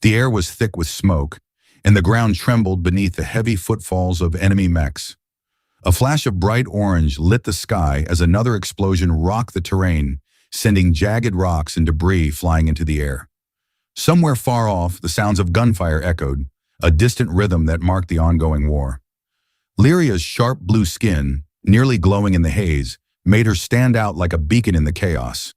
The air was thick with smoke, and the ground trembled beneath the heavy footfalls of enemy mechs. A flash of bright orange lit the sky as another explosion rocked the terrain, sending jagged rocks and debris flying into the air. Somewhere far off, the sounds of gunfire echoed, a distant rhythm that marked the ongoing war. Liria's sharp blue skin, nearly glowing in the haze, made her stand out like a beacon in the chaos.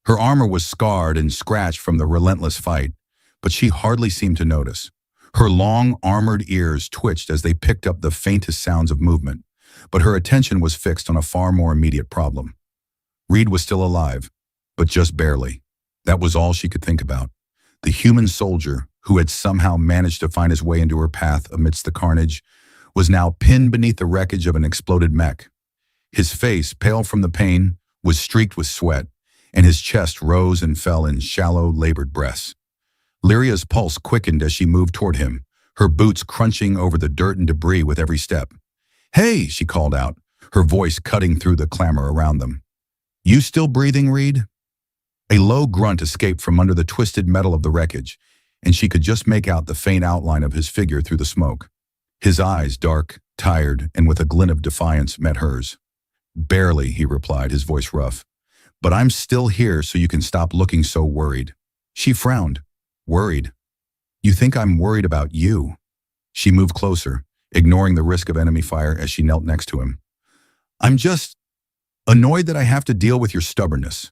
Her armor was scarred and scratched from the relentless fight, but she hardly seemed to notice. Her long, armored ears twitched as they picked up the faintest sounds of movement, but her attention was fixed on a far more immediate problem. Reed was still alive, but just barely. That was all she could think about. The human soldier, who had somehow managed to find his way into her path amidst the carnage, was now pinned beneath the wreckage of an exploded mech. His face, pale from the pain, was streaked with sweat, and his chest rose and fell in shallow, labored breaths. Liria's pulse quickened as she moved toward him, her boots crunching over the dirt and debris with every step. "Hey," she called out, her voice cutting through the clamor around them. "You still breathing, Reed?" A low grunt escaped from under the twisted metal of the wreckage, and she could just make out the faint outline of his figure through the smoke. His eyes, dark, tired, and with a glint of defiance, met hers. "Barely," he replied, his voice rough. "But I'm still here so you can stop looking so worried." She frowned. "Worried? You think I'm worried about you?" She moved closer, ignoring the risk of enemy fire as she knelt next to him. "I'm just annoyed that I have to deal with your stubbornness."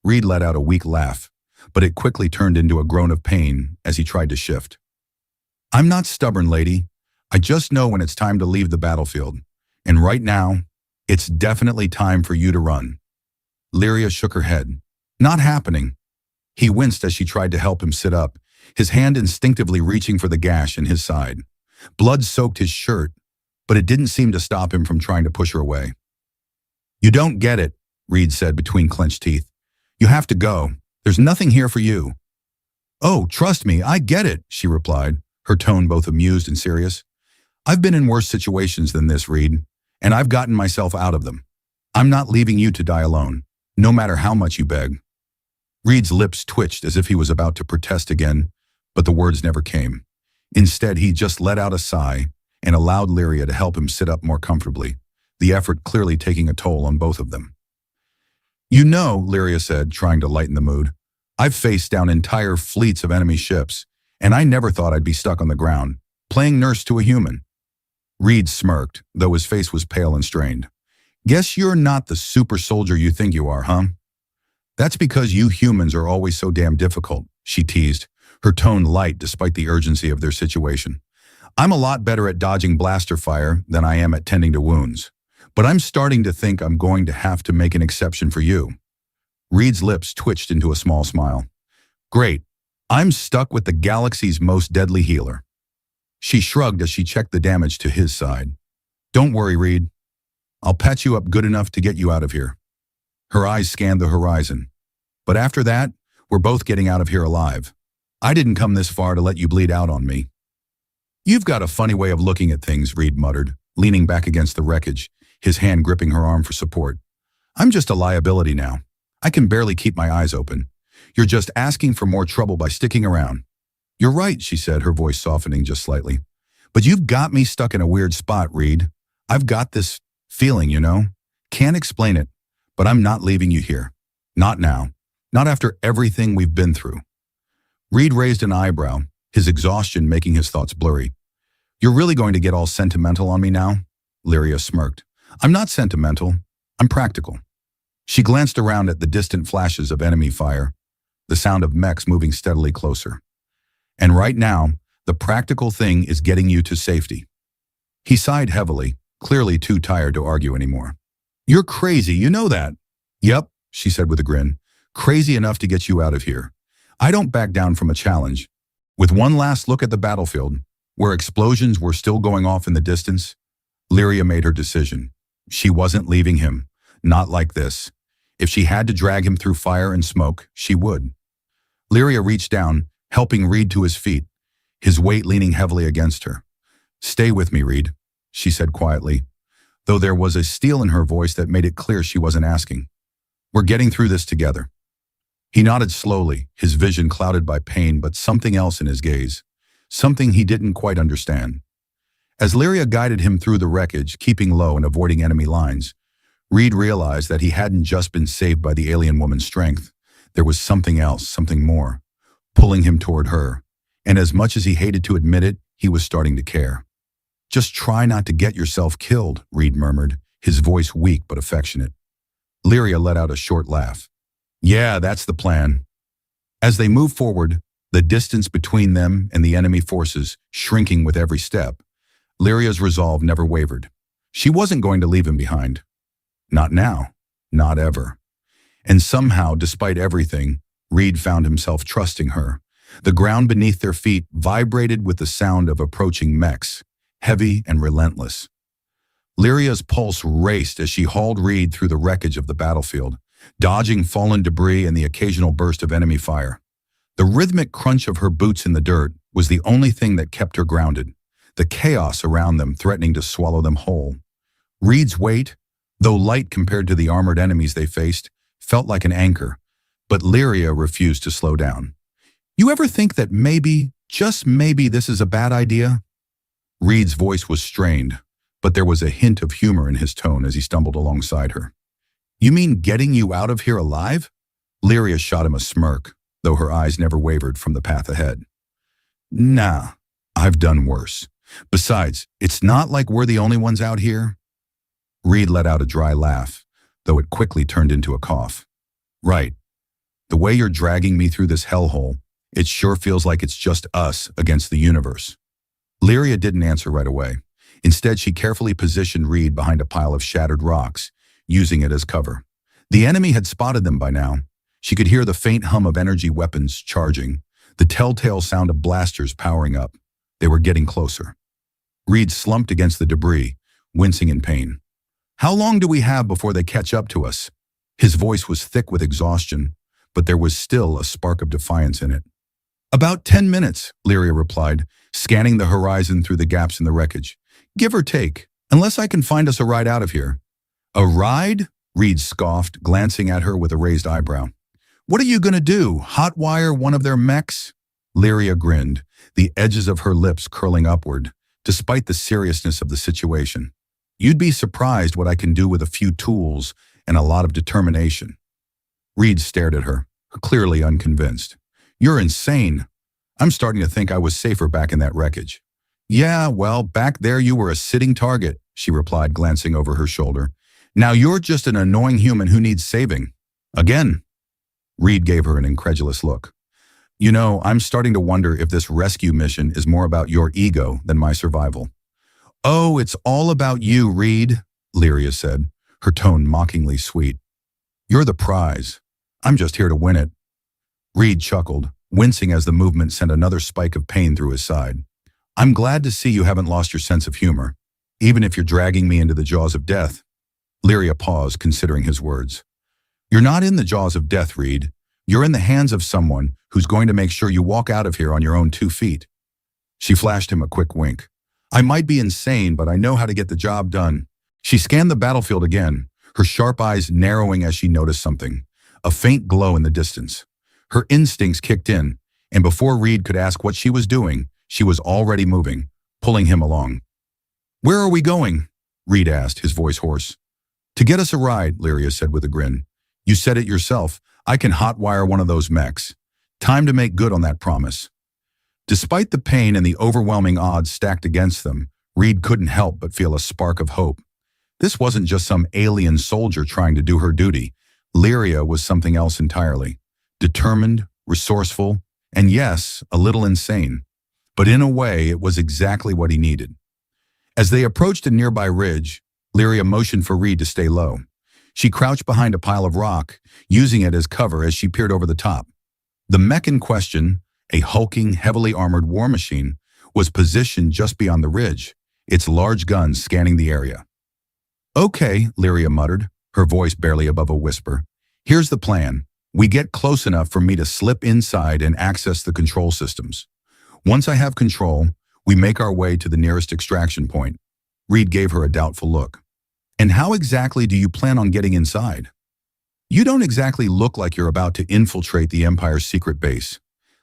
Reed let out a weak laugh, but it quickly turned into a groan of pain as he tried to shift. "I'm not stubborn, lady. I just know when it's time to leave the battlefield. And right now, it's definitely time for you to run." Liria shook her head. "Not happening." He winced as she tried to help him sit up, his hand instinctively reaching for the gash in his side. Blood soaked his shirt, but it didn't seem to stop him from trying to push her away. "You don't get it," Reed said between clenched teeth. "You have to go. There's nothing here for you." "Oh, trust me, I get it," she replied, her tone both amused and serious. "I've been in worse situations than this, Reed, and I've gotten myself out of them. I'm not leaving you to die alone, no matter how much you beg." Reed's lips twitched as if he was about to protest again, but the words never came. Instead, he just let out a sigh and allowed Liria to help him sit up more comfortably, the effort clearly taking a toll on both of them. "You know," Liria said, trying to lighten the mood, "I've faced down entire fleets of enemy ships, and I never thought I'd be stuck on the ground, playing nurse to a human." Reed smirked, though his face was pale and strained. "Guess you're not the super soldier you think you are, huh?" "That's because you humans are always so damn difficult," she teased, her tone light despite the urgency of their situation. "I'm a lot better at dodging blaster fire than I am at tending to wounds, but I'm starting to think I'm going to have to make an exception for you." Reed's lips twitched into a small smile. "Great. I'm stuck with the galaxy's most deadly healer." She shrugged as she checked the damage to his side. "Don't worry, Reed. I'll patch you up good enough to get you out of here." Her eyes scanned the horizon. "But after that, we're both getting out of here alive. I didn't come this far to let you bleed out on me." "You've got a funny way of looking at things," Reed muttered, leaning back against the wreckage, his hand gripping her arm for support. "I'm just a liability now. I can barely keep my eyes open. You're just asking for more trouble by sticking around." "You're right," she said, her voice softening just slightly. "But you've got me stuck in a weird spot, Reed. I've got this feeling, you know? Can't explain it, but I'm not leaving you here. Not now. Not after everything we've been through." Reed raised an eyebrow, his exhaustion making his thoughts blurry. "You're really going to get all sentimental on me now?" Liria smirked. "I'm not sentimental. I'm practical." She glanced around at the distant flashes of enemy fire, the sound of mechs moving steadily closer. "And right now, the practical thing is getting you to safety." He sighed heavily, clearly too tired to argue anymore. "You're crazy, you know that." "Yep," she said with a grin. "Crazy enough to get you out of here. I don't back down from a challenge." With one last look at the battlefield, where explosions were still going off in the distance, Liria made her decision. She wasn't leaving him, not like this. If she had to drag him through fire and smoke, she would. Liria reached down, helping Reed to his feet, his weight leaning heavily against her. "Stay with me, Reed," she said quietly, though there was a steel in her voice that made it clear she wasn't asking. "We're getting through this together." He nodded slowly, his vision clouded by pain but something else in his gaze. Something he didn't quite understand. As Liria guided him through the wreckage, keeping low and avoiding enemy lines, Reed realized that he hadn't just been saved by the alien woman's strength. There was something else, something more, pulling him toward her. And as much as he hated to admit it, he was starting to care. "Just try not to get yourself killed," Reed murmured, his voice weak but affectionate. Liria let out a short laugh. "Yeah, that's the plan." As they moved forward, the distance between them and the enemy forces shrinking with every step, Liria's resolve never wavered. She wasn't going to leave him behind. Not now. Not ever. And somehow, despite everything, Reed found himself trusting her. The ground beneath their feet vibrated with the sound of approaching mechs, heavy and relentless. Liria's pulse raced as she hauled Reed through the wreckage of the battlefield, dodging fallen debris and the occasional burst of enemy fire. The rhythmic crunch of her boots in the dirt was the only thing that kept her grounded, the chaos around them threatening to swallow them whole. Reed's weight, though light compared to the armored enemies they faced, felt like an anchor, but Liria refused to slow down. "You ever think that maybe, just maybe, this is a bad idea?" Reed's voice was strained, but there was a hint of humor in his tone as he stumbled alongside her. "You mean getting you out of here alive?" Liria shot him a smirk, though her eyes never wavered from the path ahead. "Nah, I've done worse. Besides, it's not like we're the only ones out here." Reed let out a dry laugh, though it quickly turned into a cough. "Right. The way you're dragging me through this hellhole, it sure feels like it's just us against the universe." Liria didn't answer right away. Instead, she carefully positioned Reed behind a pile of shattered rocks, using it as cover. The enemy had spotted them by now. She could hear the faint hum of energy weapons charging, the telltale sound of blasters powering up. They were getting closer. Reed slumped against the debris, wincing in pain. "How long do we have before they catch up to us?" His voice was thick with exhaustion, but there was still a spark of defiance in it. "About 10 minutes, Liria replied, scanning the horizon through the gaps in the wreckage. "Give or take, unless I can find us a ride out of here." "A ride?" Reed scoffed, glancing at her with a raised eyebrow. "What are you going to do, hotwire one of their mechs?" Liria grinned, the edges of her lips curling upward, despite the seriousness of the situation. "You'd be surprised what I can do with a few tools and a lot of determination." Reed stared at her, clearly unconvinced. "You're insane. I'm starting to think I was safer back in that wreckage." "Yeah, well, back there you were a sitting target," she replied, glancing over her shoulder. "Now you're just an annoying human who needs saving. Again." Reed gave her an incredulous look. "You know, I'm starting to wonder if this rescue mission is more about your ego than my survival." "Oh, it's all about you, Reed," Liria said, her tone mockingly sweet. "You're the prize. I'm just here to win it." Reed chuckled, wincing as the movement sent another spike of pain through his side. "I'm glad to see you haven't lost your sense of humor, even if you're dragging me into the jaws of death." Liria paused, considering his words. "You're not in the jaws of death, Reed. You're in the hands of someone who's going to make sure you walk out of here on your own 2 feet. She flashed him a quick wink. "I might be insane, but I know how to get the job done." She scanned the battlefield again, her sharp eyes narrowing as she noticed something, a faint glow in the distance. Her instincts kicked in, and before Reed could ask what she was doing, she was already moving, pulling him along. "Where are we going?" Reed asked, his voice hoarse. "To get us a ride," Liria said with a grin. "You said it yourself. I can hotwire one of those mechs. Time to make good on that promise." Despite the pain and the overwhelming odds stacked against them, Reed couldn't help but feel a spark of hope. This wasn't just some alien soldier trying to do her duty. Liria was something else entirely. Determined, resourceful, and yes, a little insane. But in a way, it was exactly what he needed. As they approached a nearby ridge, Liria motioned for Reed to stay low. She crouched behind a pile of rock, using it as cover as she peered over the top. The mech in question, a hulking, heavily armored war machine, was positioned just beyond the ridge, its large guns scanning the area. "Okay," Liria muttered, her voice barely above a whisper. "Here's the plan. We get close enough for me to slip inside and access the control systems. Once I have control, we make our way to the nearest extraction point." Reed gave her a doubtful look. "And how exactly do you plan on getting inside?" You don't exactly look like you're about to infiltrate the Empire's secret base.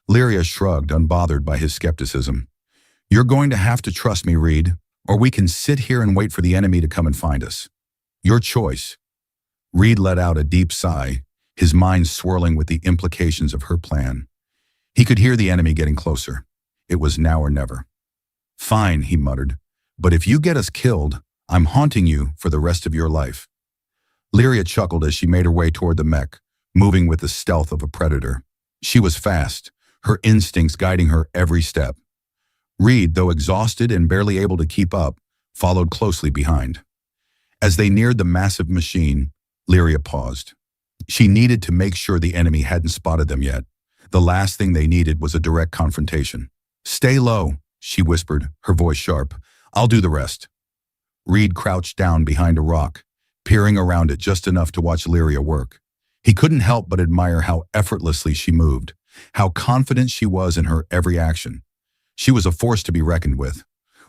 Liria shrugged, unbothered by his skepticism. You're going to have to trust me, Reed, or we can sit here and wait for the enemy to come and find us. Your choice. Reed let out a deep sigh, his mind swirling with the implications of her plan. He could hear the enemy getting closer. It was now or never. Fine, he muttered, but if you get us killed, I'm haunting you for the rest of your life. Liria chuckled as she made her way toward the mech, moving with the stealth of a predator. She was fast, her instincts guiding her every step. Reed, though exhausted and barely able to keep up, followed closely behind. As they neared the massive machine, Liria paused. She needed to make sure the enemy hadn't spotted them yet. The last thing they needed was a direct confrontation. Stay low, she whispered, her voice sharp. I'll do the rest. Reed crouched down behind a rock, peering around it just enough to watch Liria work. He couldn't help but admire how effortlessly she moved, how confident she was in her every action. She was a force to be reckoned with.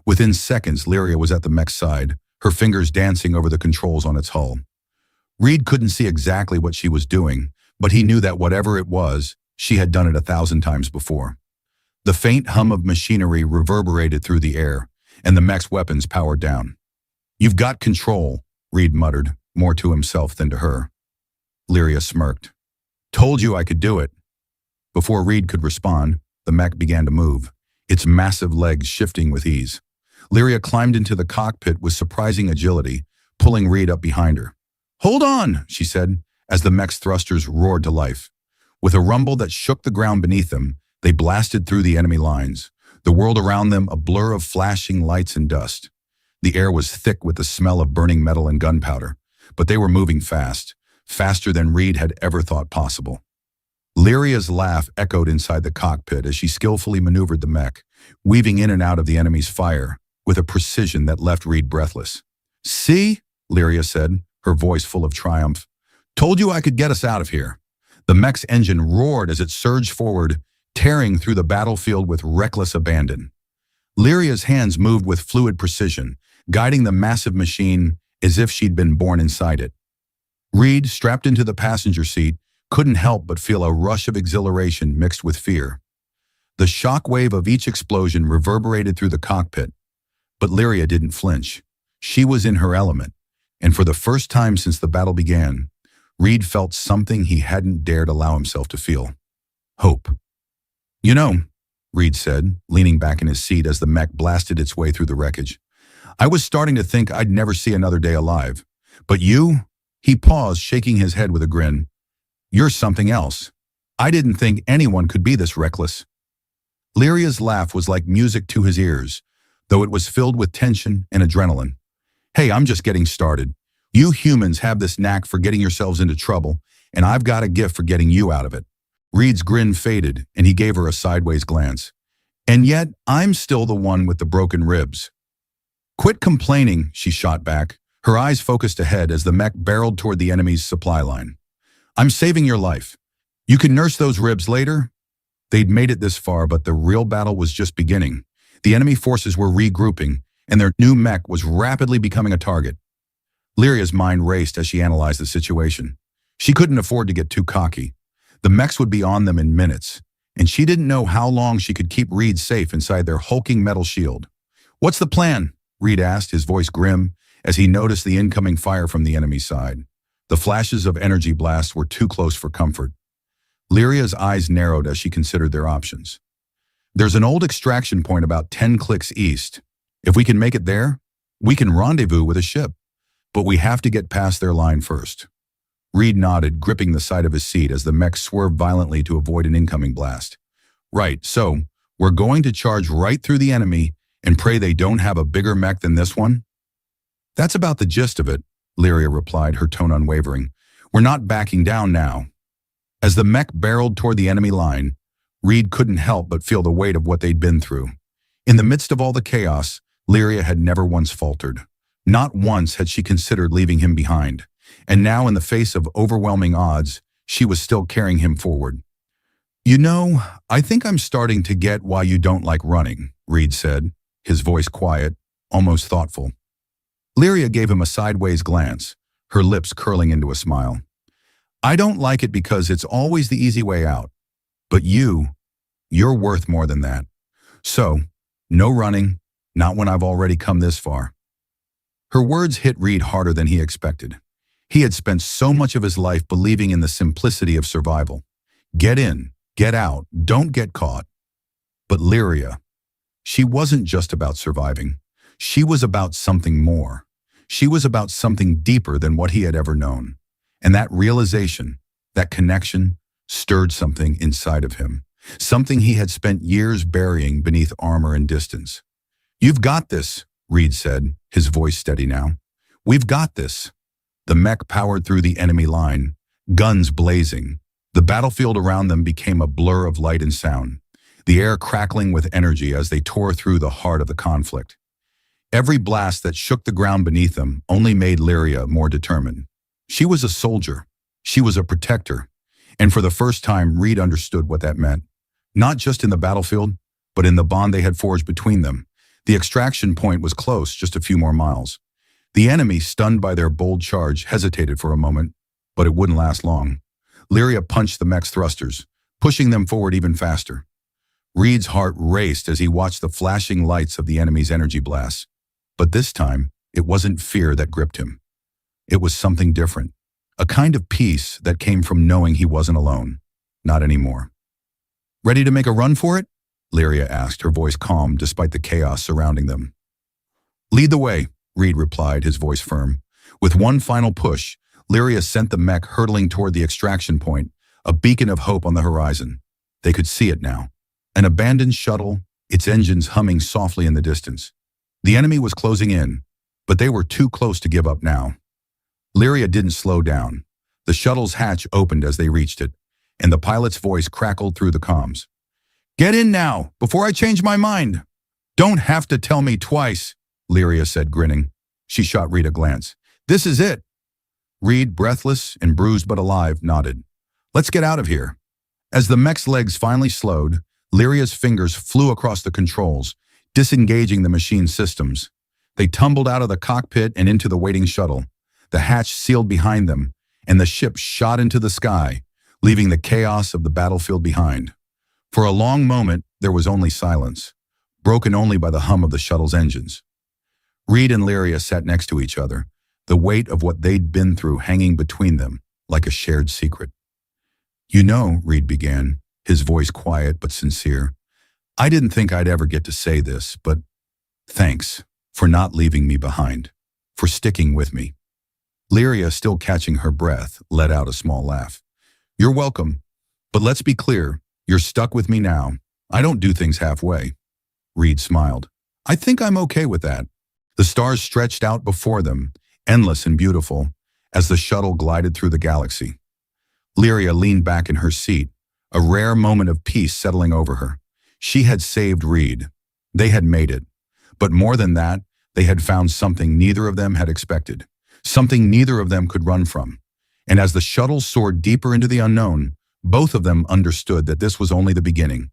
Within seconds, Liria was at the mech's side, her fingers dancing over the controls on its hull. Reed couldn't see exactly what she was doing, but he knew that whatever it was, she had done it 1,000 times before. The faint hum of machinery reverberated through the air, and the mech's weapons powered down. You've got control, Reed muttered, more to himself than to her. Liria smirked. Told you I could do it. Before Reed could respond, the mech began to move, its massive legs shifting with ease. Liria climbed into the cockpit with surprising agility, pulling Reed up behind her. Hold on, she said, as the mech's thrusters roared to life. With a rumble that shook the ground beneath them, they blasted through the enemy lines, the world around them a blur of flashing lights and dust. The air was thick with the smell of burning metal and gunpowder, but they were moving fast, faster than Reed had ever thought possible. Liria's laugh echoed inside the cockpit as she skillfully maneuvered the mech, weaving in and out of the enemy's fire with a precision that left Reed breathless. See, Liria said, her voice full of triumph. Told you I could get us out of here. The mech's engine roared as it surged forward, tearing through the battlefield with reckless abandon. Liria's hands moved with fluid precision, guiding the massive machine as if she'd been born inside it. Reed, strapped into the passenger seat, couldn't help but feel a rush of exhilaration mixed with fear. The shock wave of each explosion reverberated through the cockpit, but Liria didn't flinch. She was in her element, and for the first time since the battle began, Reed felt something he hadn't dared allow himself to feel. Hope. You know, Reed said, leaning back in his seat as the mech blasted its way through the wreckage. I was starting to think I'd never see another day alive. But you? He paused, shaking his head with a grin. You're something else. I didn't think anyone could be this reckless. Liria's laugh was like music to his ears, though it was filled with tension and adrenaline. Hey, I'm just getting started. You humans have this knack for getting yourselves into trouble, and I've got a gift for getting you out of it. Reed's grin faded, and he gave her a sideways glance. And yet, I'm still the one with the broken ribs. Quit complaining, she shot back, her eyes focused ahead as the mech barreled toward the enemy's supply line. I'm saving your life. You can nurse those ribs later. They'd made it this far, but the real battle was just beginning. The enemy forces were regrouping, and their new mech was rapidly becoming a target. Liria's mind raced as she analyzed the situation. She couldn't afford to get too cocky. The mechs would be on them in minutes, and she didn't know how long she could keep Reed safe inside their hulking metal shield. What's the plan? Reed asked, his voice grim, as he noticed the incoming fire from the enemy's side. The flashes of energy blasts were too close for comfort. Liria's eyes narrowed as she considered their options. There's an old extraction point about 10 clicks east. If we can make it there, we can rendezvous with a ship. But we have to get past their line first. Reed nodded, gripping the side of his seat as the mech swerved violently to avoid an incoming blast. Right, so we're going to charge right through the enemy and pray they don't have a bigger mech than this one? That's about the gist of it, Liria replied, her tone unwavering. We're not backing down now. As the mech barreled toward the enemy line, Reed couldn't help but feel the weight of what they'd been through. In the midst of all the chaos, Liria had never once faltered. Not once had she considered leaving him behind, and now in the face of overwhelming odds, she was still carrying him forward. You know, I think I'm starting to get why you don't like running, Reed said, his voice quiet, almost thoughtful. Liria gave him a sideways glance, her lips curling into a smile. I don't like it because it's always the easy way out. But you're worth more than that. So, no running, not when I've already come this far." Her words hit Reed harder than he expected. He had spent so much of his life believing in the simplicity of survival. Get in, get out, don't get caught. But Liria, she wasn't just about surviving. She was about something more. She was about something deeper than what he had ever known. And that realization, that connection, stirred something inside of him. Something he had spent years burying beneath armor and distance. "You've got this," Reed said, his voice steady now. "We've got this." The mech powered through the enemy line, guns blazing. The battlefield around them became a blur of light and sound, the air crackling with energy as they tore through the heart of the conflict. Every blast that shook the ground beneath them only made Liria more determined. She was a soldier. She was a protector. And for the first time, Reed understood what that meant. Not just in the battlefield, but in the bond they had forged between them. The extraction point was close, just a few more miles. The enemy, stunned by their bold charge, hesitated for a moment, but it wouldn't last long. Liria punched the mech's thrusters, pushing them forward even faster. Reed's heart raced as he watched the flashing lights of the enemy's energy blasts. But this time, it wasn't fear that gripped him. It was something different, a kind of peace that came from knowing he wasn't alone. Not anymore. "Ready to make a run for it?" Liria asked, her voice calm despite the chaos surrounding them. "Lead the way," Reed replied, his voice firm. With one final push, Liria sent the mech hurtling toward the extraction point, a beacon of hope on the horizon. They could see it now. An abandoned shuttle, its engines humming softly in the distance. The enemy was closing in, but they were too close to give up now. Liria didn't slow down. The shuttle's hatch opened as they reached it, and the pilot's voice crackled through the comms. "Get in now, before I change my mind." "Don't have to tell me twice," Liria said, grinning. She shot Reed a glance. "This is it." Reed, breathless and bruised but alive, nodded. "Let's get out of here." As the mech's legs finally slowed, Liria's fingers flew across the controls, disengaging the machine's systems. They tumbled out of the cockpit and into the waiting shuttle. The hatch sealed behind them, and the ship shot into the sky, leaving the chaos of the battlefield behind. For a long moment, there was only silence, broken only by the hum of the shuttle's engines. Reed and Liria sat next to each other, the weight of what they'd been through hanging between them like a shared secret. "You know," Reed began, his voice quiet but sincere, "I didn't think I'd ever get to say this, but thanks for not leaving me behind, for sticking with me." Liria, still catching her breath, let out a small laugh. "You're welcome, but let's be clear, you're stuck with me now. I don't do things halfway." Reed smiled. "I think I'm okay with that." The stars stretched out before them, endless and beautiful, as the shuttle glided through the galaxy. Liria leaned back in her seat, a rare moment of peace settling over her. She had saved Reed. They had made it. But more than that, they had found something neither of them had expected, something neither of them could run from. And as the shuttle soared deeper into the unknown, both of them understood that this was only the beginning.